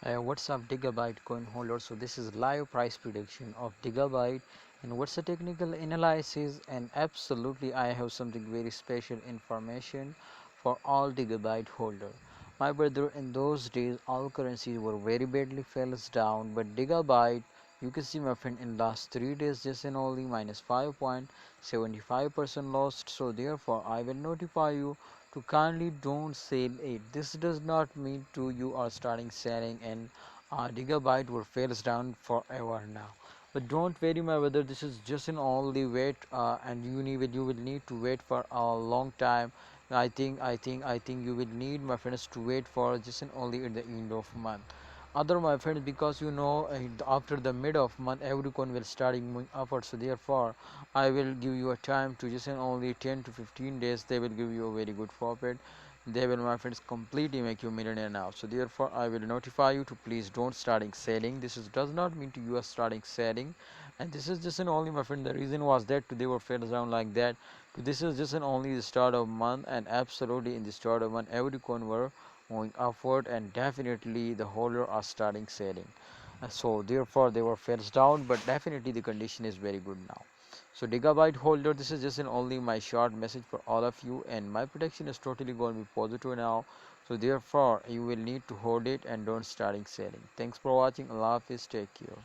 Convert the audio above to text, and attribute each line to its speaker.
Speaker 1: What's up, Digibyte Coin holder? So this is live price prediction of Digibyte, and what's the technical analysis? And absolutely, I have something very special information for all Digibyte holder. My brother, in those days, all currencies were very badly falls down, but Digibyte, you can see my friend, in last 3 days, just in only minus 5.75% lost. So therefore, I will notify you to kindly don't sell it. This does not mean to you are starting selling and Digibyte will fails down forever now. But don't worry, my brother, this is just an only wait, and you will need to wait for a long time. I think you will need, my friends, to wait for just an only at the end of month. Other, my friends, because after the mid of month every coin will start moving upwards, so therefore I will give you a time to just in only 10 to 15 days they will give you a very good profit. They will, my friends, completely make you millionaire now. So therefore I will notify you to please don't starting selling. This is does not mean to you are starting selling, and this is just an only, my friend, the reason was that they were fell down like that. This is just an only the start of month, and absolutely in the start of month every coin were going upward, and definitely the holder are starting selling. So therefore they were fell down, but definitely the condition is very good now. So Digibyte holder, this is just an only my short message for all of you, and my prediction is totally going to be positive now. So therefore you will need to hold it and don't starting selling. Thanks for watching. Allah Hafiz, take care.